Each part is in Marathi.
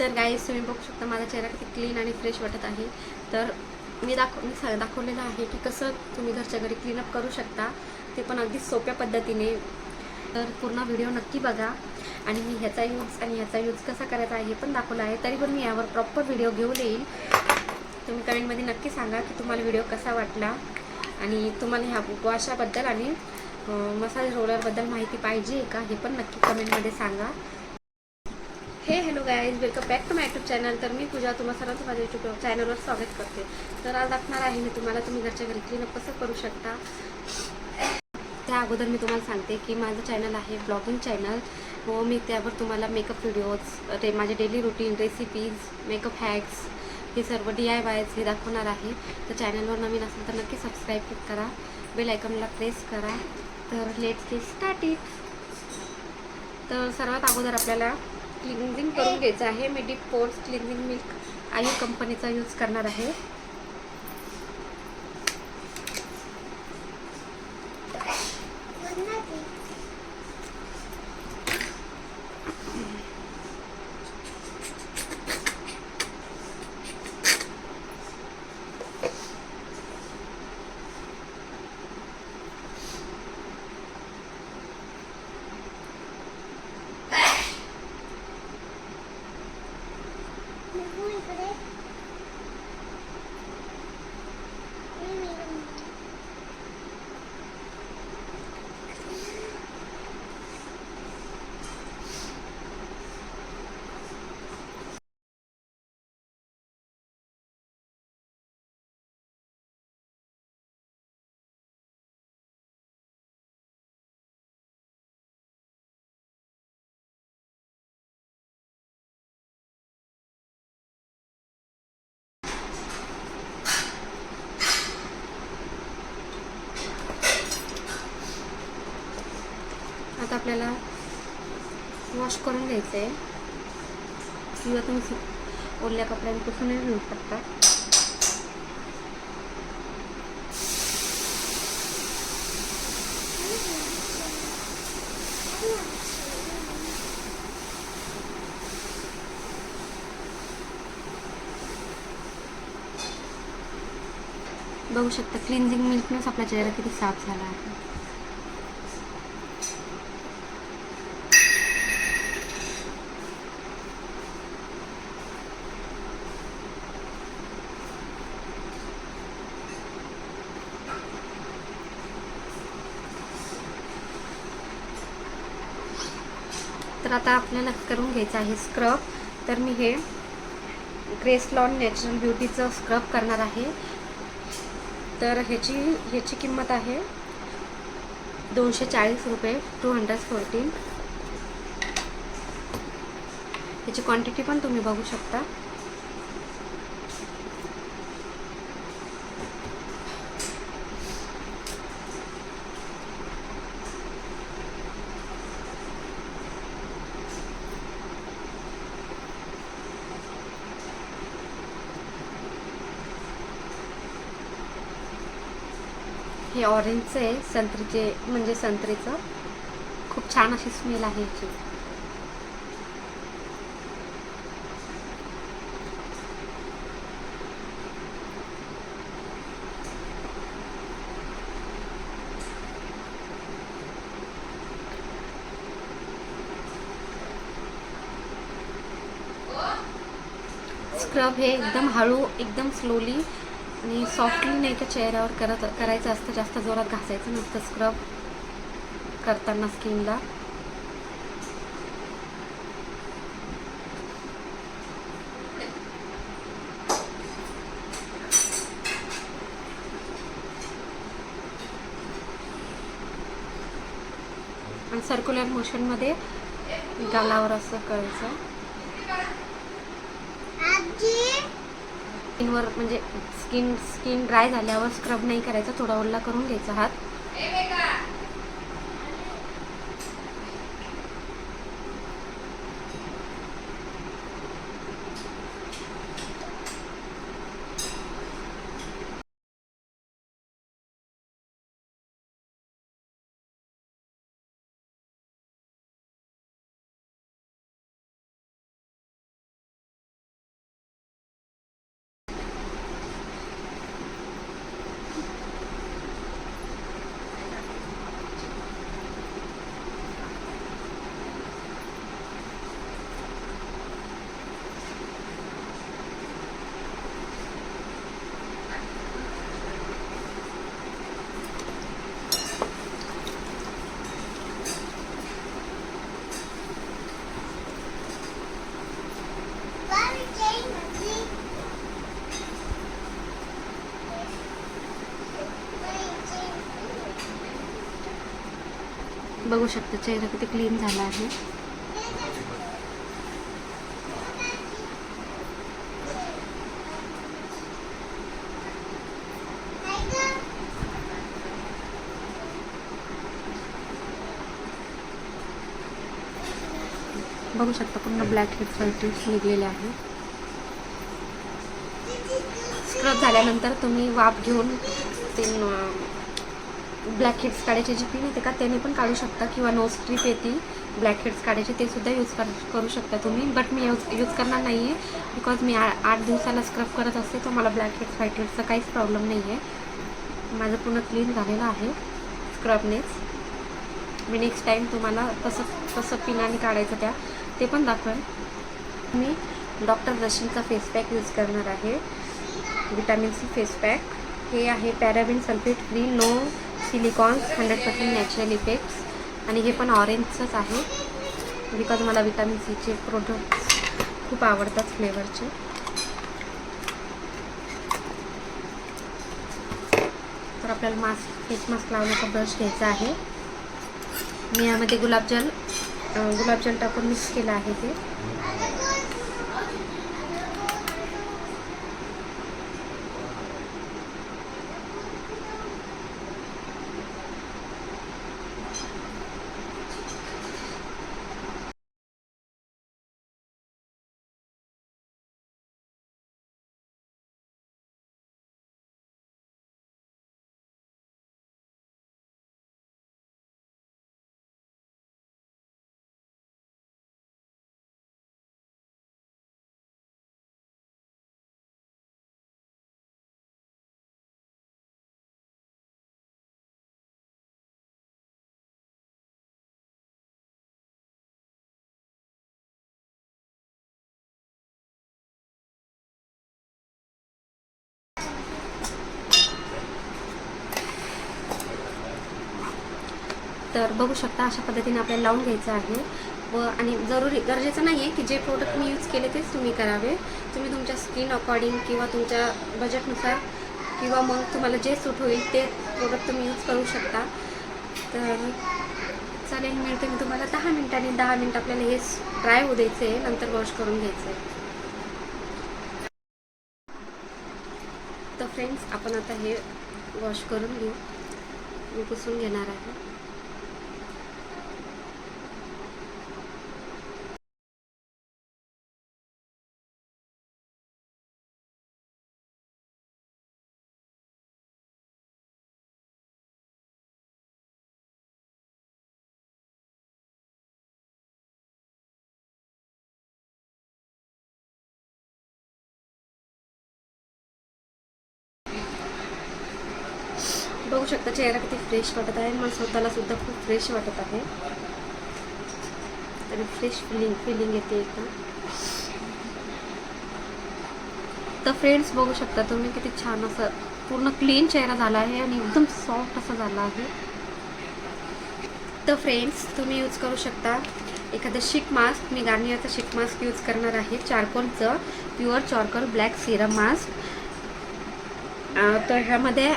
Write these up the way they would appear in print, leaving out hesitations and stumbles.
तर गाईस तुम्ही बघू शकता माझा चेहरा किती क्लीन आणि फ्रेश वाटत आहे. तर मी दाखवलेलं आहे की कसं तुम्ही घरच्या घरी क्लीनअप करू शकता, ते पण अगदी सोप्या पद्धतीने. तर पूर्ण व्हिडिओ नक्की बघा आणि मी ह्याचा यूज कसा करायचा आहे हे पण दाखवलं आहे. तरी पण मी यावर प्रॉपर व्हिडिओ घेऊन येईल. तुम्ही कमेंटमध्ये नक्की सांगा की तुम्हाला व्हिडिओ कसा वाटला आणि तुम्हाला ह्या वॉशाबद्दल आणि मसाज रोलरबद्दल माहिती पाहिजे का, हे पण नक्की कमेंटमध्ये सांगा. Hello guys, welcome back to my YouTube channel. तर मी पूजा तुम्हाला सर्वांचं माझ्या यूट्यूब चॅनलवर स्वागत करते. तर आज दाखवणार आहे मी तुम्हाला तुम्ही घरच्या घरी क्लीनअप कसं करू शकता. त्या अगोदर मी तुम्हाला सांगते की माझं चॅनल आहे ब्लॉगिंग चॅनल व मी त्यावर तुम्हाला मेकअप व्हिडिओज, माझे daily routine, recipes, makeup hacks हे सर्व DIYs हे दाखवणार आहे. तर चॅनलवर नवीन असेल तर नक्की सबस्क्राईब करा, बेल आयकॉनला प्रेस करा. तर लेट्स गेट स्टार्टेड. तर सर्वात अगोदर आपल्याला क्लिन्झिंग करून घ्यायचं आहे. मी डीप पोर्स क्लिन्झिंग मिल्क आयू कंपनीचा यूज करणार आहे. आता आपल्याला वॉश करून घ्यायचं आहे किंवा तुम्ही ओल्या कपड्यांनी पुसूनही घेऊ शकता. बघू शकता क्लिन्झिंग मिल्कनंच आपला चेहरा किती साफ झाला आहे. तर आता आपल्याला करून घ्यायचं आहे स्क्रब. तर मी हे ग्रेसलॉन नॅचरल ब्युटीचं स्क्रब करणार आहे. तर ह्याची किंमत आहे 240 रुपये, 214. ह्याची क्वांटिटी पण तुम्ही बघू शकता. हे ऑरेंजचं आहे, संत्रीचं. खूप छान अशी स्मेल आहे याची. स्क्रब हे एकदम हळू, एकदम स्लोली आणि सॉफ्टली नाही का चेहऱ्यावर करायचं असतं. जास्त जोरात घासायचं नसतं स्क्रब करताना स्किनला. आणि सर्क्युलर मोशनमध्ये गालावर असं करायचं. स्किनवर म्हणजे स्किन ड्राय झाल्यावर स्क्रब नाही करायचा, थोडा ओला करून घ्यायचा हात. बघू शकता चेहरा किती क्लीन झाला आहे. बघू शकता पूर्ण ब्लॅक हेड्स व्हाईट हेड्स निघलेले आहे. स्क्रब झाल्यानंतर तुम्ही वाफ घेऊन ते ब्लॅक हेड्स काढायची जी पिन येते का त्याने पण काढू शकता, किंवा नो स्ट्रीप येते ब्लॅक हेड्स काढायचे ते सुद्धा यूज करू शकता तुम्ही. बट मी यूज करणार नाही आहे, बिकॉज मी 8 दिवसाला स्क्रब करत असते, तर मला ब्लॅक हेड्स व्हाईट हेड्सचा काहीच प्रॉब्लेम नाही आहे. माझं पूर्ण क्लीन झालेलं आहे स्क्रबनेच. मी नेक्स्ट टाईम तुम्हाला कसं पिनाने काढायचं ते पण दाखवेन. मी डॉक्टर रशींचा फेस पॅक यूज करणार आहे, विटॅमिन सी फेस पॅक. हे आहे paraben sulphate free, no silicones, 100% natural effects. आणि हे पण ऑरेंजचंच आहे, बिकॉज मला विटॅमिन सीचे प्रोडक्ट्स खूप आवडतात फ्लेवरचे. तर आपल्याला फेस मास्क लावण्याचा ब्रश घ्यायचा आहे. मी यामध्ये गुलाबजल टाकून मिक्स केलं आहे ते. तर बघू शकता अशा पद्धतीने आपल्याला लावून घ्यायचं आहे. आणि गरजेचं नाही आहे की जे प्रोडक्ट मी यूज केले तेच तुम्ही करावे. तुम्ही तुमच्या स्किन अकॉर्डिंग किंवा तुमच्या बजेटनुसार किंवा मग तुम्हाला जे सूट होईल ते प्रोडक्ट तुम्ही यूज करू शकता. तर चालेल, मिळते मी तुम्हाला 10 मिनिटांनी. 10 मिनिट आपल्याला हे ड्राय होऊ द्यायचं आहे, नंतर वॉश करून घ्यायचं आहे. तर फ्रेंड्स, आपण आता हे वॉश करून घेऊ. मी पुसून घेणार आहे. बघू शकता चेहरा किती फ्रेश वाटत आहे. मला स्वतःला सुद्धा खूप फ्रेश वाटत आहे. तरी फ्रेश फिलिंग येते एकदम. तर फ्रेंड्स, बघू शकता तुम्ही किती छान असं पूर्ण क्लीन चेहरा झाला आहे आणि एकदम सॉफ्ट असं झाला आहे. तर फ्रेंड्स, तुम्ही यूज करू शकता एखादं शीट मास्क. मी गार्नियरचं शीट मास्क यूज करणार आहे, चारकोलचं pure charcoal black serum mask. तर ह्यामध्ये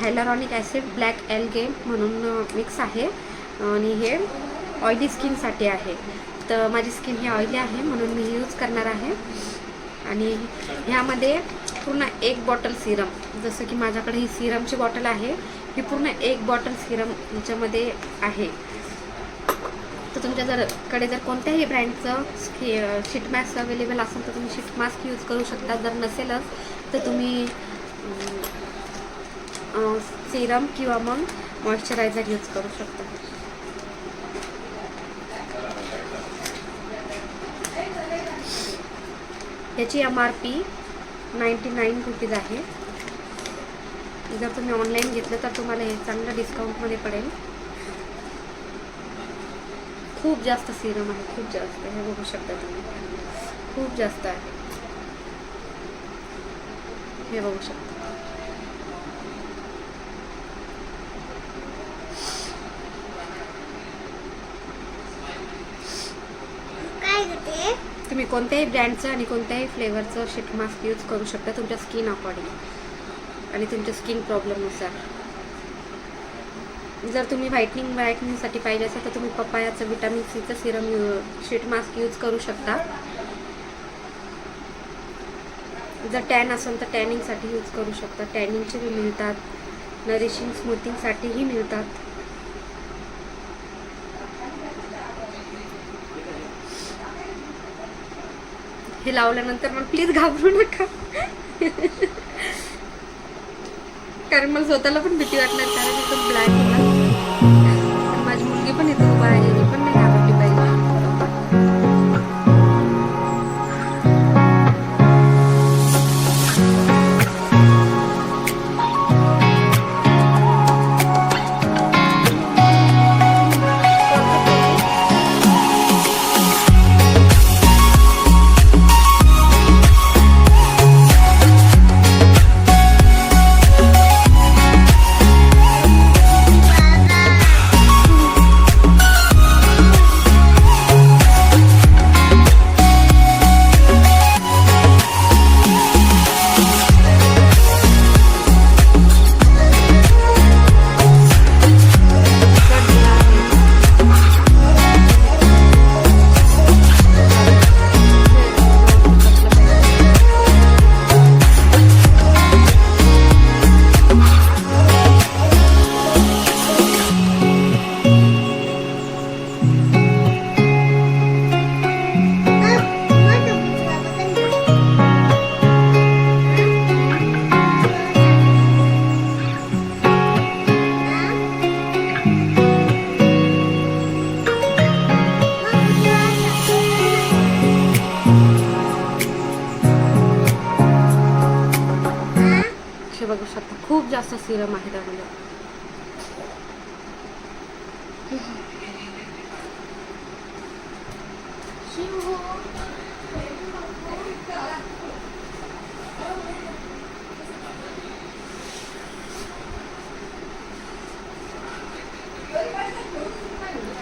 हायलुरॉनिक ॲसिड, ब्लॅक एल्गे म्हणून मिक्स आहे आणि हे ऑइली स्किनसाठी आहे. तर माझी स्किन ही ऑइली आहे म्हणून मी यूज करणार आहे. आणि ह्यामध्ये पूर्ण 1 बॉटल सिरम, जसं की माझ्याकडे ही सिरमची बॉटल आहे, ही पूर्ण 1 बॉटल सिरम ह्याच्यामध्ये आहे. तर तुमच्याकडे जर कोणत्याही ब्रँडचं शीट मास्क अवेलेबल असेल तर तुम्ही शीट मास्क यूज करू शकता. जर नसेलच तर तुम्ही सिरम किंवा मग मॉइश्चरायझर यूज करू शकता. याची MRP 99 रुपीज आहे. जर तुम्ही ऑनलाईन घेतलं तर तुम्हाला हे चांगलं डिस्काउंटमध्ये पडेल. खूप जास्त सिरम आहे, खूप जास्त. हे बघू शकता तुम्ही, खूप जास्त आहे. हे बघू शकता. तुम्ही कोणत्याही ब्रँडचं आणि कोणत्याही फ्लेवरचं शीट मास्क यूज करू शकता तुमच्या स्किन अकॉर्डिंग आणि तुमच्या स्किन प्रॉब्लेमनुसार. जर तुम्ही व्हाईटनिंगसाठी पाहिजे असेल तर तुम्ही पपायाचं विटॅमिन सीचं सिरम शीट मास्क यूज करू शकता. जर टॅन असेल तर टॅनिंगसाठी यूज करू शकता. टॅनिंगचे बी मिळतात, नरिशिंग स्मूथिंगसाठीही मिळतात. हे लावल्यानंतर मग प्लीज घाबरू नका. कारण मला स्वतःला पण भीती वाटणार, कारण एकदम ब्लॅक होणार. माझी मुलगी पण इथं उभा आहे, पण नाही घाबरली पाहिजे. बघू शकता खूप जास्त सिरम आहे त्यामध्ये.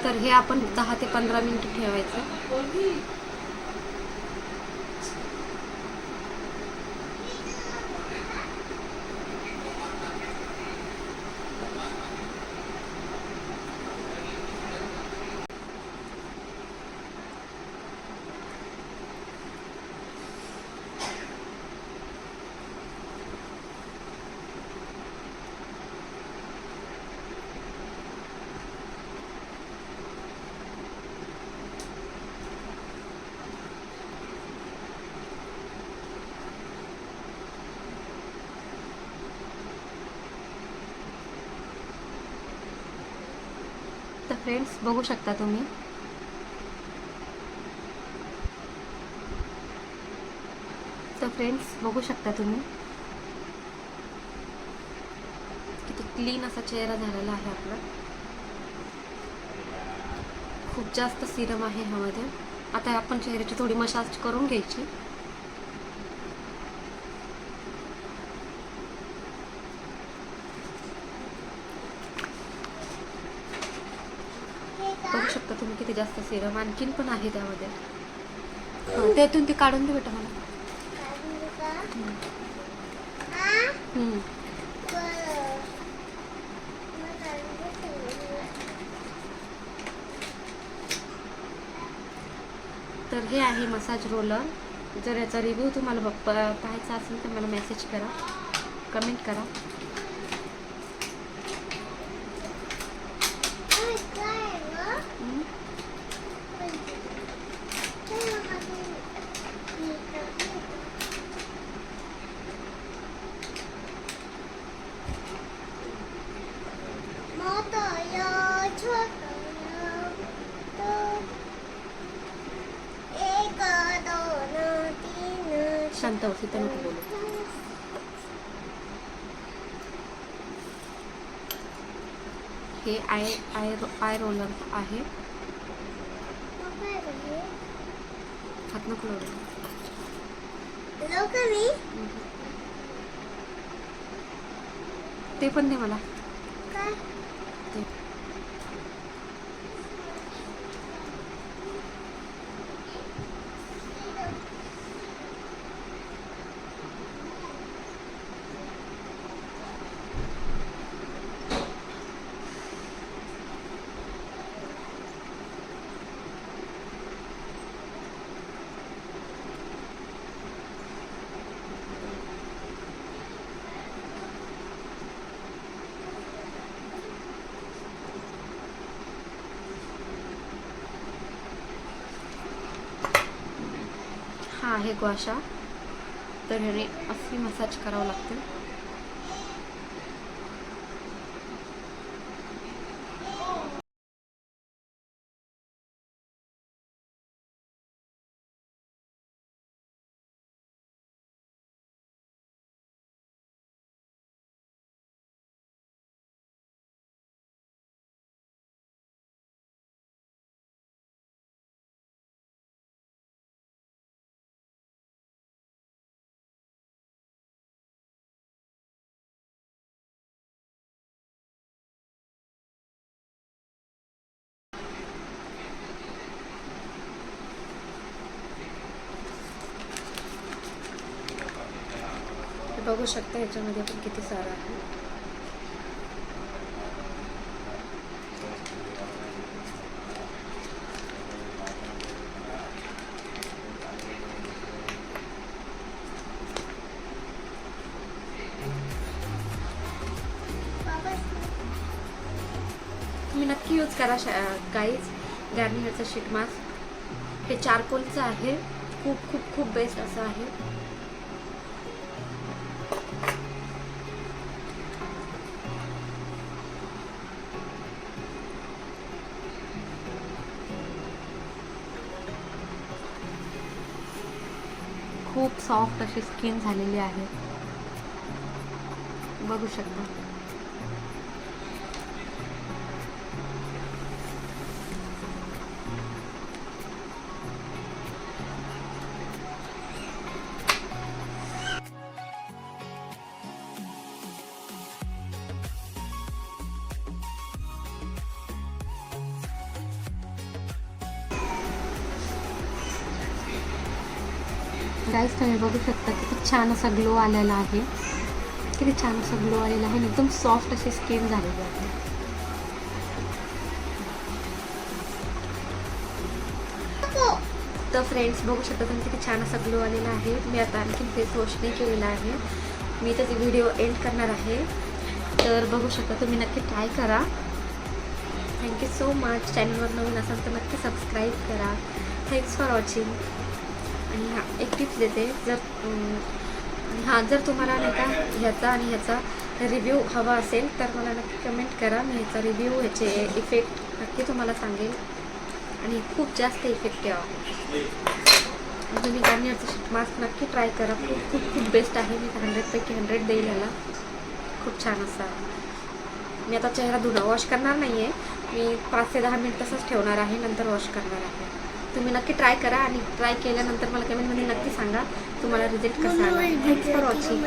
तर हे आपण 10 ते 15 मिनिटं ठेवायचं. तर फ्रेंड्स बघू शकता तुम्ही, किती क्लीन असा चेहरा झालेला आहे आपला. खूप जास्त सिरम आहे ह्यामध्ये. आता आपण चेहऱ्याची थोडी मसाज करून घ्यायची. बघू शकता तुम्ही किती जास्त सिरम. आणखीन पण आहे त्यामध्ये. त्यातून ते काढून दे बेटा मला. तर हे आहे मसाज रोलर. जर याचा रिव्ह्यू तुम्हाला पाहायचा असेल तर मला मेसेज करा, कमेंट करा. शांत होती तर नको बोलू. हे आय रोलर आहे. हात नको लावू. ते पण दे मला. आहे ग्वाशा, तर ह्याने अशी मसाज करावं लागते. बघू शकता ह्याच्यामध्ये पण किती सारं आहे. तुम्ही नक्की यूज करा गाईज गार्नियरचं शीट मास्क. हे चारकोलचं आहे. खूप खूप खूप बेस्ट असं आहे. खूप सॉफ्ट अशी स्किन झालेली आहे, बघू शकता. गाईस तुम्ही बघू शकता किती छान असा ग्लो आलेला आहे. किती छान असा ग्लो आलेला आहे. एकदम सॉफ्ट अशी स्किन झालेली आहे. तर फ्रेंड्स बघू शकता तुम्ही किती छान असा ग्लो आलेला आहे. मी आता आणखी फेस वॉश नाही केलेला आहे. मी त्याचा व्हिडिओ एंड करणार आहे. तर बघू शकता तुम्ही नक्की ट्राय करा. Thank you so much. चॅनलवर नवीन असाल तर नक्की सबस्क्राईब करा. Thanks for watching. आणि हां एक टिप्स देते, जर तुम्हाला नाही का ह्याचा आणि ह्याचा रिव्ह्यू हवा असेल तर मला नक्की कमेंट करा. मी ह्याचा रिव्ह्यू ह्याचे इफेक्ट नक्की तुम्हाला सांगेल. आणि खूप जास्त इफेक्टिव्ह आहे. तुम्ही गार्नियरचं शीट मास्क नक्की ट्राय करा. खूप खूप खूप बेस्ट आहे. मी 100पैकी 100 देईल याला. खूप छान असा. मी आता चेहरा धुणं वॉश करणार नाही आहे. मी 5 ते 10 मिनिट तसंच ठेवणार आहे, नंतर वॉश करणार आहे. तुम्ही नक्की ट्राय करा आणि ट्राय केल्यानंतर मला कमेंटमध्ये नक्की सांगा तुम्हाला रिझल्ट कसा आला. Thanks for watching.